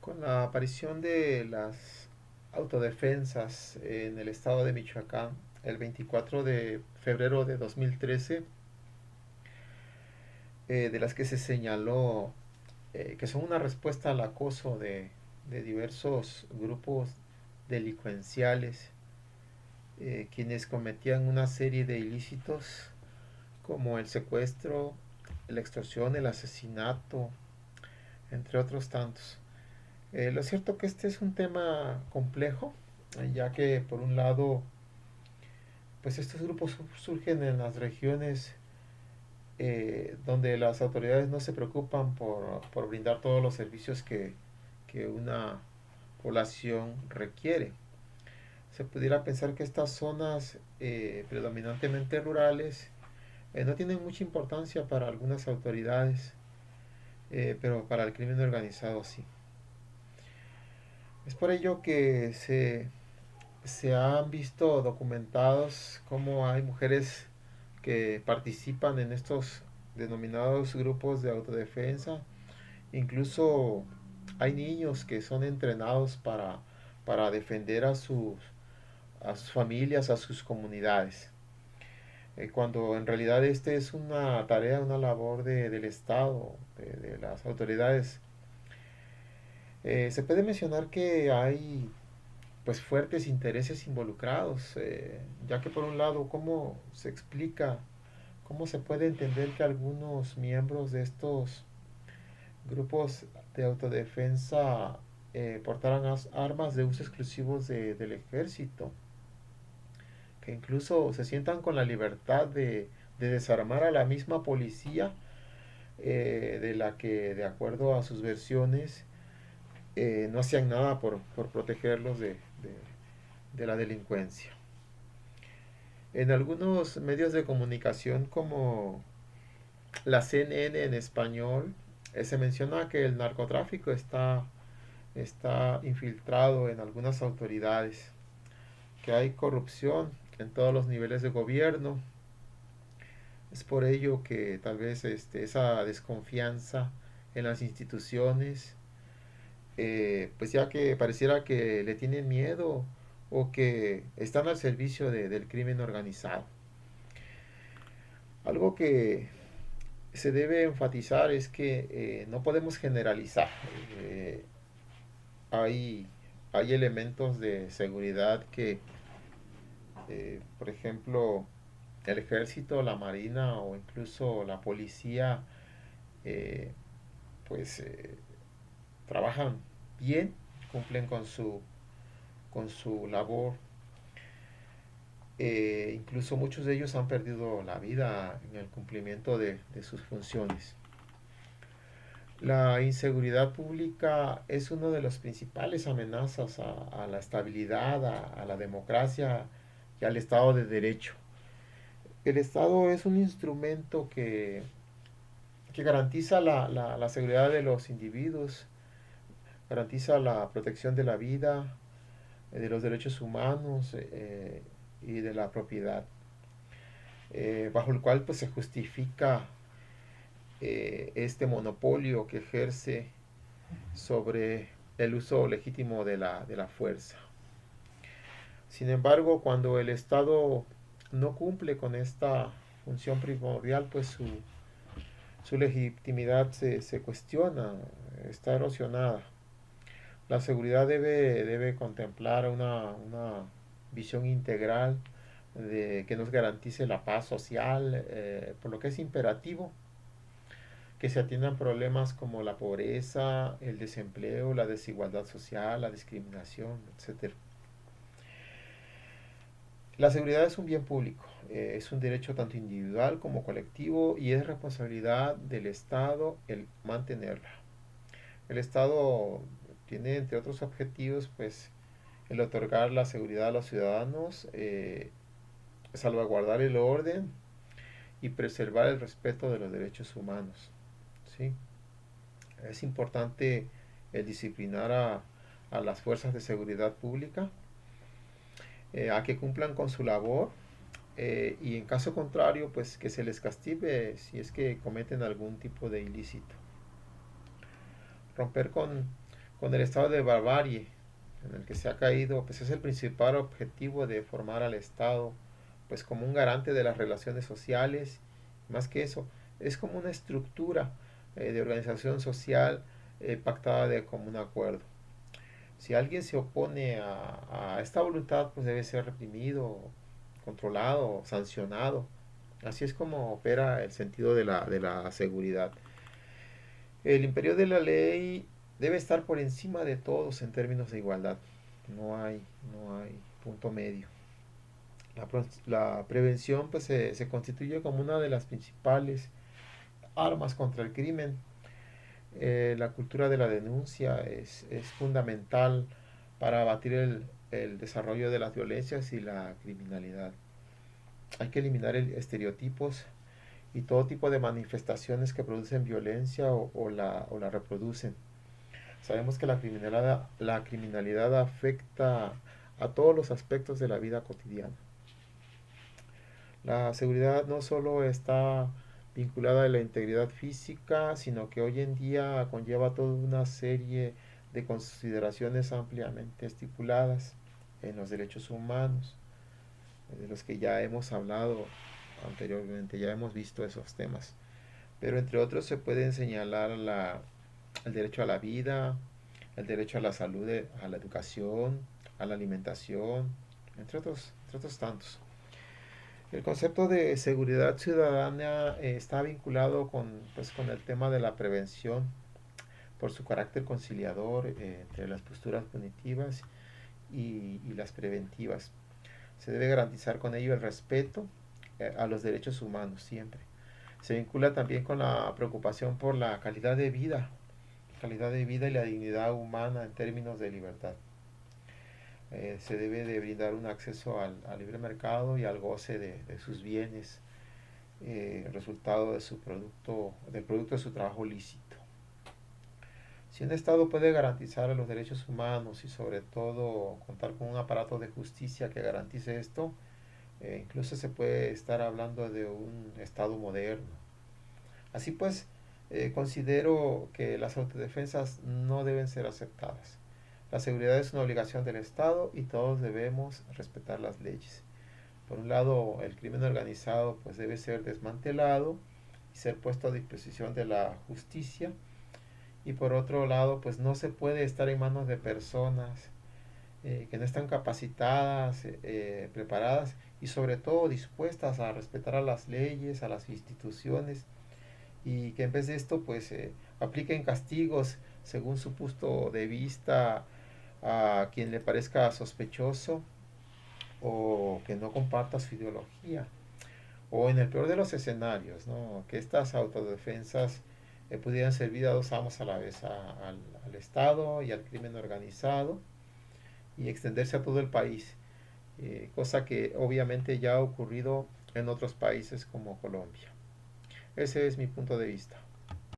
Con la aparición de las autodefensas en el estado de Michoacán, el 24 de febrero de 2013, de las que se señaló que son una respuesta al acoso de diversos grupos delincuenciales, quienes cometían una serie de ilícitos como el secuestro, la extorsión, el asesinato, entre otros tantos. Lo cierto que este es un tema complejo, ya que por un lado, pues estos grupos surgen en las regiones donde las autoridades no se preocupan por brindar todos los servicios que una población requiere. Se pudiera pensar que estas zonas predominantemente rurales no tienen mucha importancia para algunas autoridades, pero para el crimen organizado sí. Es por ello que se han visto documentados cómo hay mujeres que participan en estos denominados grupos de autodefensa. Incluso hay niños que son entrenados para defender a sus familias, a sus comunidades. Cuando en realidad este es una tarea, una labor del Estado, de las autoridades. Se puede mencionar que hay pues fuertes intereses involucrados, ya que por un lado, ¿cómo se explica, cómo se puede entender que algunos miembros de estos grupos de autodefensa portaran armas de uso exclusivo del ejército, que incluso se sientan con la libertad de desarmar a la misma policía, de la que, de acuerdo a sus versiones, no hacían nada por protegerlos de la delincuencia? En algunos medios de comunicación como la CNN en español, se menciona que el narcotráfico está infiltrado en algunas autoridades, que hay corrupción en todos los niveles de gobierno. Es por ello que tal vez esa desconfianza en las instituciones, pues ya que pareciera que le tienen miedo o que están al servicio del crimen organizado. Algo que se debe enfatizar es que no podemos generalizar. Eh, hay, hay elementos de seguridad que, por ejemplo, el ejército, la marina o incluso la policía, eh, pues trabajan bien, cumplen con su labor. Incluso muchos de ellos han perdido la vida en el cumplimiento de sus funciones. La inseguridad pública es una de las principales amenazas a la estabilidad, a la democracia y al Estado de Derecho. El Estado es un instrumento que garantiza la seguridad de los individuos, garantiza la protección de la vida, de los derechos humanos y de la propiedad, bajo el cual pues, se justifica este monopolio que ejerce sobre el uso legítimo de la fuerza. Sin embargo, cuando el Estado no cumple con esta función primordial, pues su legitimidad se cuestiona, está erosionada. La seguridad debe contemplar una visión integral que nos garantice la paz social, por lo que es imperativo que se atiendan problemas como la pobreza, el desempleo, la desigualdad social, la discriminación, etcétera. La seguridad es un bien público, es un derecho tanto individual como colectivo y es responsabilidad del Estado el mantenerla. El Estado tiene, entre otros objetivos, pues el otorgar la seguridad a los ciudadanos, salvaguardar el orden y preservar el respeto de los derechos humanos. ¿Sí? Es importante el disciplinar a las fuerzas de seguridad pública, a que cumplan con su labor, y en caso contrario, pues que se les castigue si es que cometen algún tipo de ilícito. Romper con el estado de barbarie en el que se ha caído, pues es el principal objetivo de formar al Estado, pues como un garante de las relaciones sociales, más que eso, es como una estructura de organización social pactada de común acuerdo. Si alguien se opone a esta voluntad, pues debe ser reprimido, controlado, sancionado. Así es como opera el sentido de la seguridad. El imperio de la ley debe estar por encima de todos en términos de igualdad. No hay punto medio. La prevención pues, se constituye como una de las principales armas contra el crimen. La cultura de la denuncia es fundamental para abatir el desarrollo de las violencias y la criminalidad. Hay que eliminar estereotipos y todo tipo de manifestaciones que producen violencia o la reproducen. Sabemos que la criminalidad afecta a todos los aspectos de la vida cotidiana. La seguridad no solo está vinculada a la integridad física, sino que hoy en día conlleva toda una serie de consideraciones ampliamente estipuladas en los derechos humanos, de los que ya hemos hablado anteriormente, ya hemos visto esos temas. Pero entre otros se pueden señalar el derecho a la vida, el derecho a la salud, a la educación, a la alimentación, entre otros tantos. El concepto de seguridad ciudadana está vinculado pues, con el tema de la prevención por su carácter conciliador entre las posturas punitivas y las preventivas. Se debe garantizar con ello el respeto a los derechos humanos siempre. Se vincula también con la preocupación por la calidad de vida y la dignidad humana en términos de libertad. Se debe de brindar un acceso al libre mercado y al goce de sus bienes, resultado de del producto de su trabajo lícito. Si un Estado puede garantizar los derechos humanos y sobre todo contar con un aparato de justicia que garantice esto, incluso se puede estar hablando de un Estado moderno. Así pues, considero que las autodefensas no deben ser aceptadas. La seguridad es una obligación del Estado y todos debemos respetar las leyes. Por un lado, el crimen organizado pues debe ser desmantelado y ser puesto a disposición de la justicia. Y por otro lado, pues no se puede estar en manos de personas que no están capacitadas, preparadas y sobre todo dispuestas a respetar a las leyes, a las instituciones y que en vez de esto pues apliquen castigos según su punto de vista a quien le parezca sospechoso o que no comparta su ideología. O en el peor de los escenarios, ¿no? Que estas autodefensas pudieran servir a dos amos a la vez, al Estado y al crimen organizado, y extenderse a todo el país, cosa que obviamente ya ha ocurrido en otros países como Colombia. Ese es mi punto de vista.